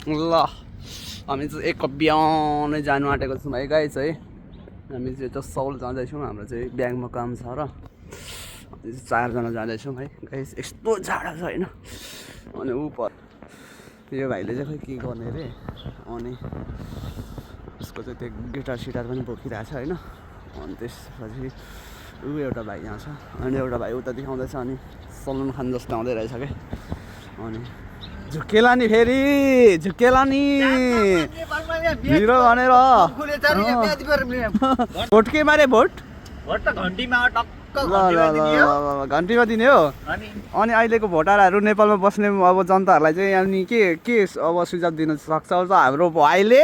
ल हामी चाहिँ एक बिहानै जानु आँटेको छौँ है गाइस है। हामी चाहिँ त्यो साउल जाँदैछौँ, हाम्रो चाहिँ ब्याङ्कमा काम छ र 4जना जाँदैछौँ है गाइस। यस्तो जाडो छ होइन। अनि ऊ पर यो भाइले चाहिँ खै के गर्ने रे, अनि उसको चाहिँ त्यो गिटार सिटार पनि बोकिरहेको छ होइन। अनि त्यसपछि ऊ एउटा भाइ यहाँ छ, अनि एउटा भाइ उता देखाउँदैछ, अनि सलमान खान जस्तो आउँदै रहेछ क्या। अनि झुक्केला नि फेरि झुक्केला नि हिरो भनेर भोट के मारे भोट त घन्टीमा टक्क घन्टीमा दिने हो। अनि अहिलेको भोटारहरू नेपालमा बस्ने अब जनताहरूलाई चाहिँ अनि के अब सुझाव दिन सक्छ त हाम्रो भाइले?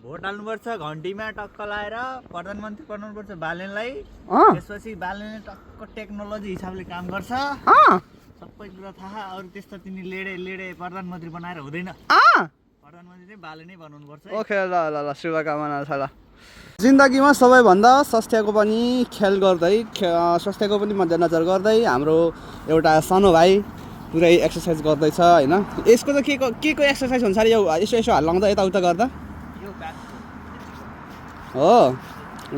भोट हाल्नुपर्छ, घन्टीमा टक्क लाएर प्रधानमन्त्री बनाउनुपर्छ बालेनलाई। त्यसपछि बालेनले टक्क टेक्नोलोजी हिसाबले काम गर्छ, सबै कुरा थाहा। अरू त्यस्तो तिमी लेडे प्रधानमन्त्री बनाएर हुँदैन। प्रधानमन्त्री चाहिँ बाले नै बनाउनु पर्छ। ओके ल ल ल शुभकामना छ ल। जिन्दगीमा सबैभन्दा स्वास्थ्यको पनि ख्याल गर्दै स्वास्थ्यको पनि मध्यनजर गर्दै हाम्रो एउटा सानो भाइ पुरै एक्सर्साइज गर्दैछ होइन। यसको त के को एक्सर्साइज हुन्छ अरे? यो यसो हाल्लाउँदा यताउता गर्दा हो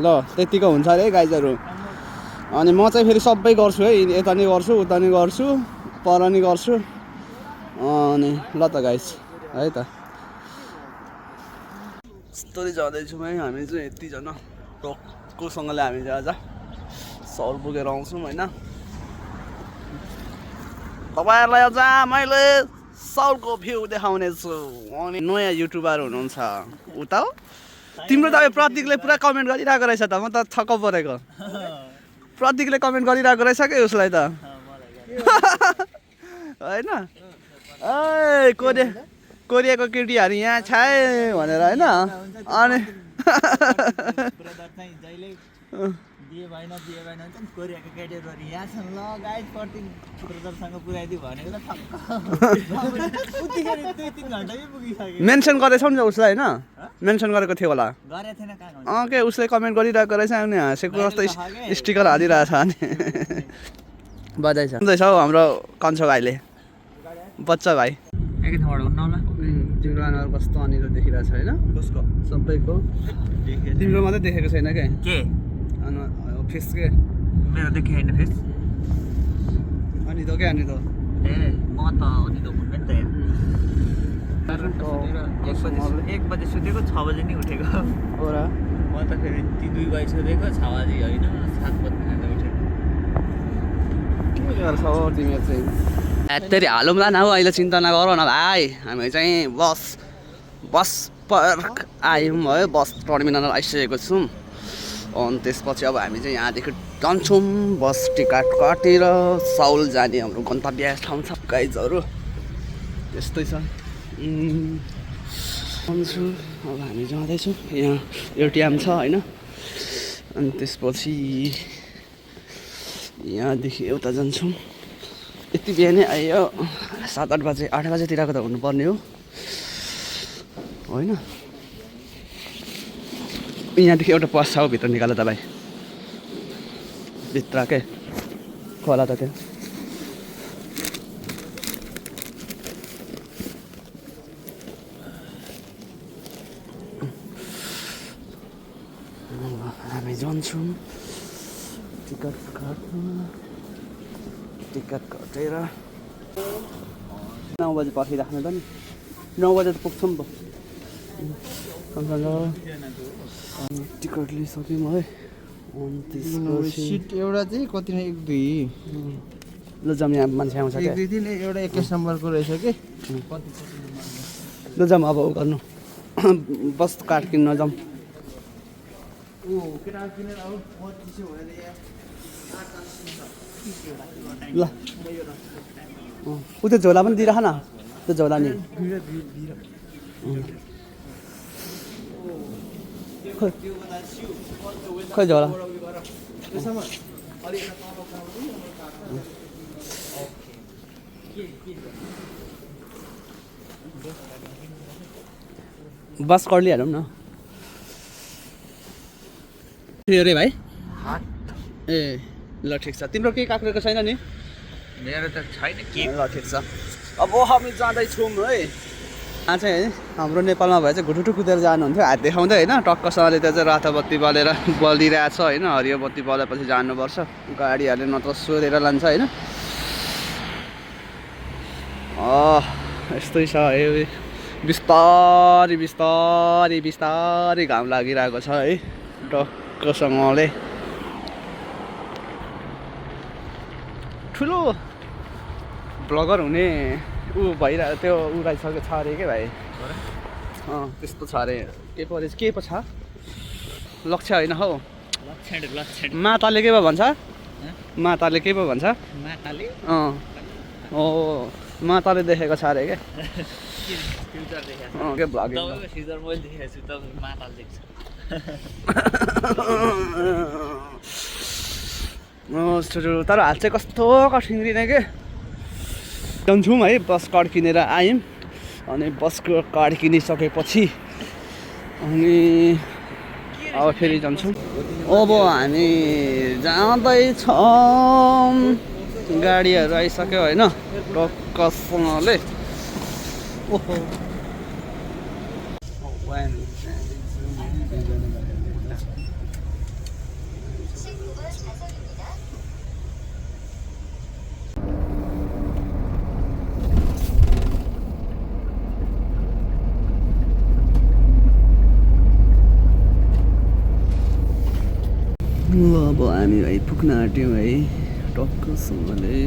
ल त्यतिको हुन्छ अरे गाइजहरू। अनि म चाहिँ फेरि सबै गर्छु है, यता नि गर्छु उता नि गर्छु पर नि गर्छु। अनि ल त गाइस है त यस्तै जाँदैछौँ है हामी चाहिँ। यतिजना टक्कोसँगले हामी चाहिँ आज साउल पुगेर आउँछौँ होइन। तपाईँहरूलाई आज मैले साउलको भ्यू देखाउने छु। अनि नयाँ युट्युबर हुनुहुन्छ उता हो तिम्रो त अब प्रतीकले पुरा कमेन्ट गरिरहेको रहेछ त, म त छक्क परेको। प्रतीकले कमेन्ट गरिरहेको रहेछ क्या उसलाई त होइन। ए कोरियाको केटीहरू यहाँ छ भनेर होइन। अनि मेन्सन गरेछौ नि उसलाई होइन, मेन्सन गरेको थियो होला के उसले कमेन्ट गरिरहेको रहेछ। अनि हाँसेको जस्तो स्टिकर हालिरहेछ। अनि बधाई छ हौ हाम्रो कन्छो भाइले, बच्चा भाइ। तिम्रो अनुहार कस्तो अनि देखिरहेको छ होइन। कसको? सबैको। तिम्रो मात्रै देखेको छैन क्या के अनुहार फेस के मेरो देखे होइन फेस। अनि त क्या अनि त म त अनि त हुँदैन त यहाँ 1 बजे सुतेको 6 बजे नि उठेको हो र। म त फेरि 2 बजे सुतेको 6 बजे होइन 7 बजे खाँदा उठेको। के गर्छौ तिमी चाहिँ? यत्तरी हालौँला न हौ, अहिले चिन्ता नगर न भाइ। हामी चाहिँ बस पार्क आयौँ है, बस टर्मिनल आइसकेको छौँ। अनि त्यसपछि अब हामी चाहिँ यहाँदेखि जान्छौँ बस टिकट काटेर साउल जाने हाम्रो गन्तव्य ठाउँ छ गाइजहरू। त्यस्तै छ भन्छु। अब हामी जाँदैछौँ, यहाँ एटिएम छ होइन। अनि त्यसपछि यहाँदेखि एउटा जान्छौँ। यति बिहानै आयो 7-8 बजे 8 बजेतिरको त हुनुपर्ने हो होइन। यहाँदेखि एउटा पस छ हौ, भित्र निकाल त भाइ, भित्र के खोला त त्यहाँ। हामी जान्छौँ टिकट काटेर 9 बजे पर्खिराख्नु त नि। 9 बजे त पुग्छौँ त। टिकट लिइसक्यौँ है। सिट एउटा चाहिँ कति न 1 2 ल जाम, यहाँ मान्छे आउँछ क्या। 1 2 3 एउटा 21 नम्बरको रहेछ कि। ल जाम अब गर्नु बस कार्ड किन्न जाउँ। ल ऊ त्यो झोला पनि दिइराख न, त्यो झोला नि खोइ झोला। बस कर्लिहालौँ न। अरे भाइ ए ल ठिक छ। तिम्रो केही काक्रेको छैन नि? मेरो त छैन के। ल ठिक छ। अब हामी जाँदैछौँ है। यहाँ चाहिँ है हाम्रो नेपालमा भए चाहिँ घुटुटु कुदेर जानुहुन्थ्यो, हात देखाउँदै होइन, टक्कसँगले त्यो चाहिँ रातो बत्ती बलेर बलिरहेछ होइन, हरियो बत्ती बलेपछि जानुपर्छ। गाडीहरूले नत्र सोधेर लान्छ होइन। यस्तै छ है, बिस्तारै बिस्तारै बिस्तारै घाम लागिरहेको छ है टक्कसँगले। ठुलो ब्लगर हुने भइरहेको त्यो ऊ रहेछ छ अरे क्या भाइ। त्यस्तो छ अरे। के पो छ लक्ष्य होइन हौ, माताले के पो भन्छ, माताले के पो भन्छ, माताले देखेको छ अरे क्या। के भ्लगिङ तर हात चाहिँ कस्तो कठिन के। जान्छौँ है, बस कार्ड किनेर आयौँ अनि बसको कार्ड किनिसकेपछि अनि अब फेरि जान्छौँ। अब हामी जाँदैछौँ, गाडीहरू आइसक्यो होइन टक्कसँगले। ओहो अब हामी आइपुग्न आँट्यौँ है टक्कसँगले।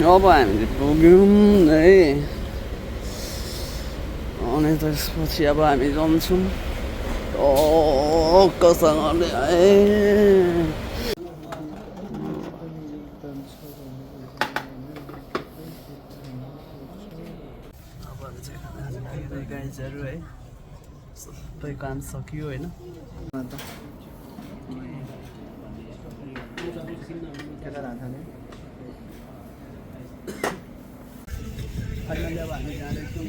अब हामी पुग्यौँ है अनि त्यसपछि अब हामी जान्छौँ टक्कसँगले है। गाइजहरू है सबै काम सकियो होइन। फाइनली अब हामी जाँदैछौँ।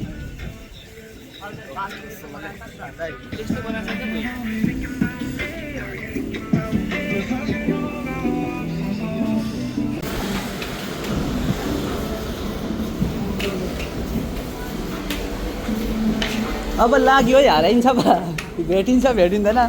अब लाग्यो है, हराइन्छ पो, भेटिन्छ भेटिँदैन।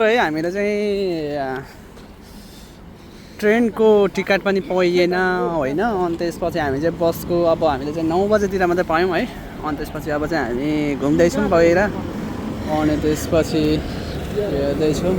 है हामीले चाहिँ ट्रेनको टिकट पनि पाइएन होइन। अनि त्यसपछि हामी चाहिँ बसको अब हामीले चाहिँ 9 बजेतिर मात्रै पायौँ है। अनि त्यसपछि अब चाहिँ हामी घुम्दैछौँ बाहिर अनि त्यसपछि हेर्दैछौँ।